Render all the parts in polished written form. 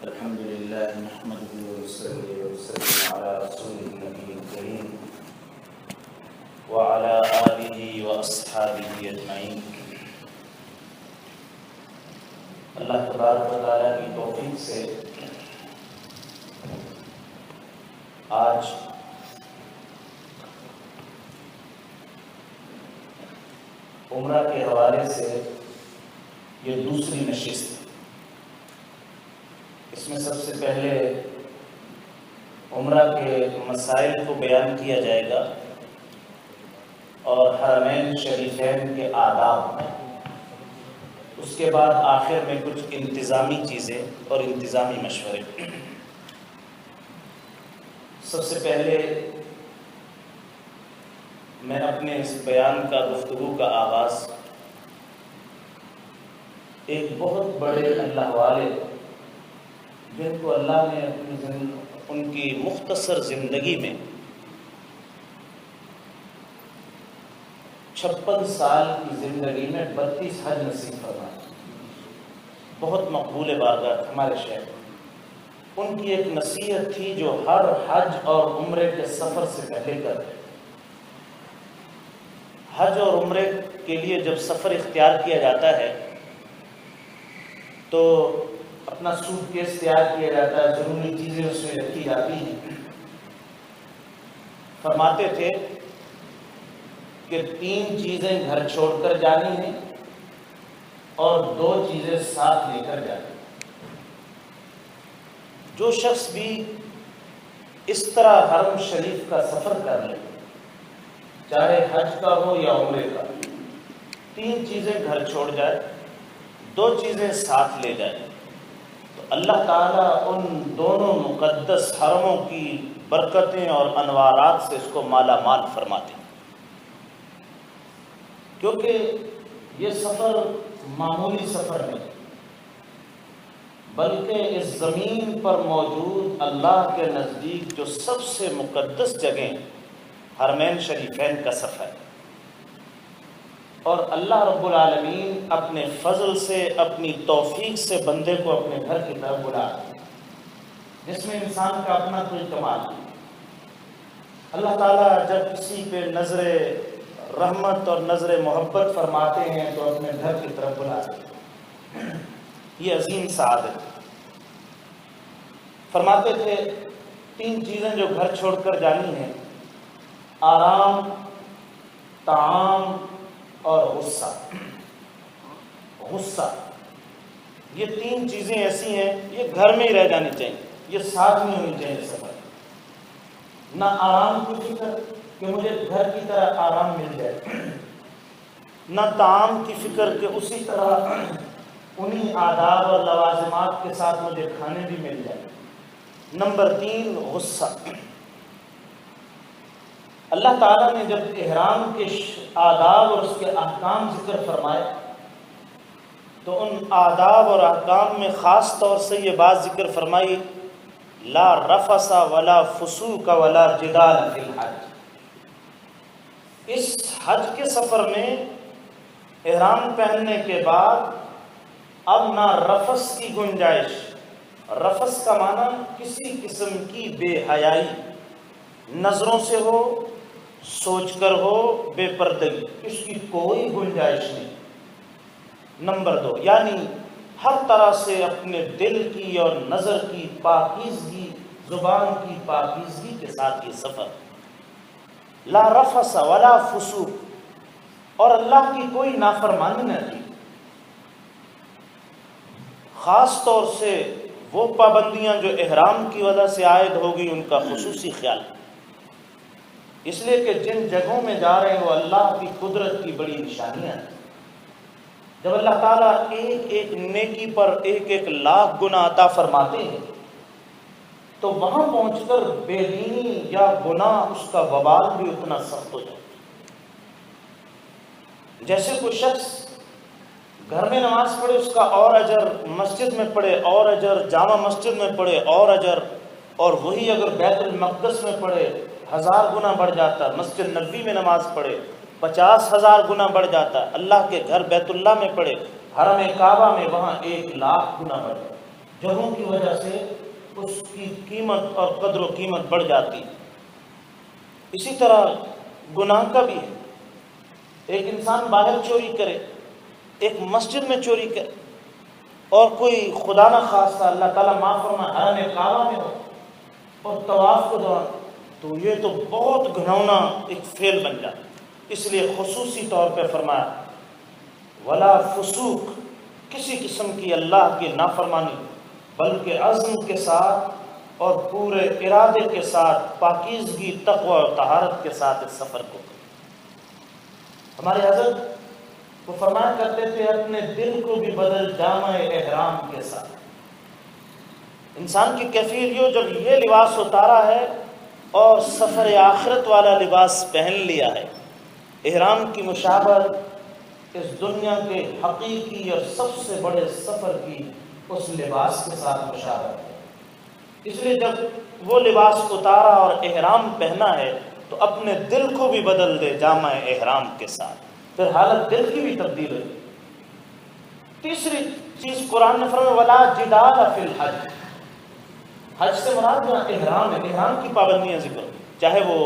الحمد لله نحمده ونصلي ونسلم على رسوله النبي الكريم وعلى آله وأصحابه أجمعين۔ اللہ تبارک و تعالیٰ کی توفیق سے آج عمرہ کے حوالے سے یہ دوسری نشست ہے۔ اس میں سب سے پہلے عمرہ کے مسائل کو بیان کیا جائے گا اور حرمین شریفین کے آداب، اس کے بعد آخر میں کچھ انتظامی چیزیں اور انتظامی مشورے۔ سب سے پہلے میں اپنے اس بیان کا گفتگو کا آغاز ایک بہت بڑے اللہ والے جن کو اللہ نے ان کی مختصر زندگی میں 56 سال کی زندگی میں 32 حج نصیب فرمائے، بہت مقبول بارگاہ ہمارے شہر۔ ان کی ایک نصیحت تھی جو ہر حج اور عمرے کے سفر سے پہلے کرتے۔ حج اور عمرے کے لیے جب سفر اختیار کیا جاتا ہے تو اپنا سوٹ کیس تیار کیا جاتا ہے، ضروری چیزیں اس میں رکھی جاتی ہیں۔ فرماتے تھے کہ 3 چیزیں گھر چھوڑ کر جانی ہیں اور 2 چیزیں ساتھ لے کر جانی ہیں۔ جو شخص بھی اس طرح حرم شریف کا سفر کر لے، چاہے حج کا ہو یا عمرے کا، 3 چیزیں گھر چھوڑ جائے، 2 چیزیں ساتھ لے جائے، تو اللہ تعالیٰ ان دونوں مقدس حرموں کی برکتیں اور انوارات سے اس کو مالا مال فرماتے ہیں۔ کیونکہ یہ سفر معمولی سفر نہیں، بلکہ اس زمین پر موجود اللہ کے نزدیک جو سب سے مقدس جگہیں حرمین شریفین کا سفر ہے، اور اللہ رب العالمین اپنے فضل سے، اپنی توفیق سے بندے کو اپنے گھر کی طرف بلاتا ہے، جس میں انسان کا اپنا کوئی کمال نہیں۔ اللہ تعالیٰ جب کسی پہ نظر رحمت اور نظر محبت فرماتے ہیں تو اپنے گھر کی طرف بلاتے ہیں۔ یہ عظیم سعادت ہے۔ فرماتے تھے 3 چیزیں جو گھر چھوڑ کر جانی ہیں: آرام، طعام اور غصہ۔ غصہ، یہ 3 چیزیں ایسی ہیں یہ گھر میں ہی رہ جانی چاہیے، یہ ساتھ نہیں ہونی چاہیے سفر۔ نہ آرام کی فکر کہ مجھے گھر کی طرح آرام مل جائے، نہ طعام کی فکر کہ اسی طرح انہی آداب اور لوازمات کے ساتھ مجھے کھانے بھی مل جائے۔ نمبر 3، غصہ۔ اللہ تعالیٰ نے جب احرام کے آداب اور اس کے احکام ذکر فرمائے تو ان آداب اور احکام میں خاص طور سے یہ بات ذکر فرمائی: لا رفث ولا فسوق ولا جدال فی الحج۔ اس حج کے سفر میں احرام پہننے کے بعد اب نہ رفث کی گنجائش۔ رفث کا معنی کسی قسم کی بے حیائی، نظروں سے ہو، سوچ کر ہو، بے پردگی، اس کی کوئی گنجائش نہیں۔ نمبر 2، یعنی ہر طرح سے اپنے دل کی اور نظر کی پاکیزگی، زبان کی پاکیزگی کے ساتھ یہ سفر۔ لا رفث ولا فسوق، اور اللہ کی کوئی نافرمانی نہ کی۔ خاص طور سے وہ پابندیاں جو احرام کی وجہ سے عائد ہوگی ان کا خصوصی خیال، اس لیے کہ جن جگہوں میں جا رہے ہیں وہ اللہ کی قدرت کی بڑی نشانیاں ہیں۔ جب اللہ تعالیٰ ایک ایک نیکی پر 1 لاکھ گنا عطا فرماتے ہیں تو وہاں پہنچ کر بے دینی یا گناہ، اس کا وبال بھی اتنا سخت ہو جاتا ہے۔ جیسے کوئی شخص گھر میں نماز پڑھے اس کا اور اجر، مسجد میں پڑھے اور اجر، جامع مسجد میں پڑھے اور اجر، اور وہی اگر بیت المقدس میں پڑھے 1000 گنا بڑھ جاتا، مسجد نبوی میں نماز پڑھے 50,000 گنا بڑھ جاتا، اللہ کے گھر بیت اللہ میں پڑھے، حرم کعبہ میں، وہاں 1 لاکھ گنا بڑھ جاتا۔ جگہوں کی وجہ سے اس کی قیمت اور قدر و قیمت بڑھ جاتی ہے۔ اسی طرح گناہ کا بھی ہے، ایک انسان باہر چوری کرے، ایک مسجد میں چوری کرے، اور کوئی خدا نہ خواستہ اللہ تعالیٰ معاف فرمائے حرم کعبہ میں ہو اور طواف کے دوران، تو یہ تو بہت گھناؤنا ایک فعل بن جاتا۔ اس لیے خصوصی طور پہ فرمایا ولا فسوق، کسی قسم کی اللہ کی نافرمانی، بلکہ عزم کے ساتھ اور پورے ارادے کے ساتھ پاکیزگی، تقوی اور طہارت کے ساتھ اس سفر کو۔ ہمارے حضرت وہ فرمایا کرتے تھے اپنے دل کو بھی بدل جامع احرام کے ساتھ۔ انسان کی کیفیت یہ جب یہ لباس اتارا ہے اور سفر آخرت والا لباس پہن لیا ہے، احرام کی مشابہت اس دنیا کے حقیقی اور سب سے بڑے سفر کی اس لباس کے ساتھ مشابہت ہے۔ اس لیے جب وہ لباس اتارا اور احرام پہنا ہے تو اپنے دل کو بھی بدل دے جامع احرام کے ساتھ، پھر حالت دل کی بھی تبدیل ہوئی۔ تیسری چیز قرآن نے فرمایا ولا جدال فی الحج، حج سے مراد یہاں احرام ہے، احرام کی پابندیاں ذکر، چاہے وہ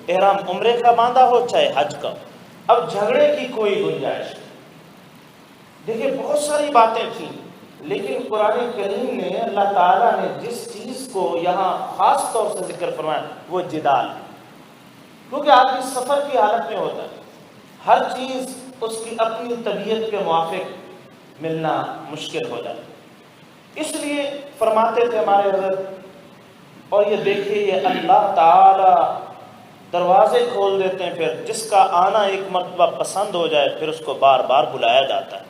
احرام عمرے کا باندھا ہو چاہے حج کا۔ اب جھگڑے کی کوئی گنجائش نہیں۔ دیکھیے بہت ساری باتیں تھیں، لیکن قرآن کریم نے اللہ تعالیٰ نے جس چیز کو یہاں خاص طور سے ذکر فرمایا وہ جدال ہے، کیونکہ آدمی سفر کی حالت میں ہوتا ہے، ہر چیز اس کی اپنی طبیعت کے موافق ملنا مشکل ہو جاتا ہے۔ اس لیے فرماتے تھے ہمارے حضرت، اور یہ دیکھیے یہ اللہ تعالیٰ دروازے کھول دیتے ہیں، پھر جس کا آنا ایک مرتبہ پسند ہو جائے پھر اس کو بار بار بلایا جاتا ہے۔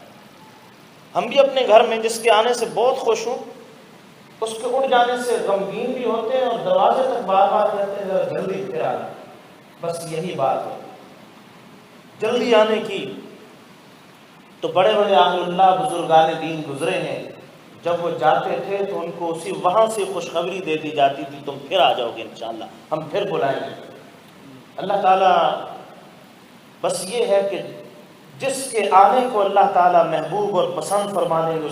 ہم بھی اپنے گھر میں جس کے آنے سے بہت خوش ہوں، اس کے اٹھ جانے سے غمگین بھی ہوتے ہیں اور دروازے تک بار بار کہتے ہیں ذرا جلدی پھر آنا۔ بس یہی بات ہے جلدی آنے کی۔ تو بڑے بڑے اہل اللہ بزرگان دین گزرے ہیں، جب وہ جاتے تھے تو ان کو اسی وہاں سے خوشخبری دے دی جاتی تھی تم پھر آ جاؤ گے انشاءاللہ، ہم پھر بلائیں گے۔ اللہ تعالیٰ بس یہ ہے کہ جس کے آنے کو اللہ تعالیٰ محبوب اور پسند فرما دیں گے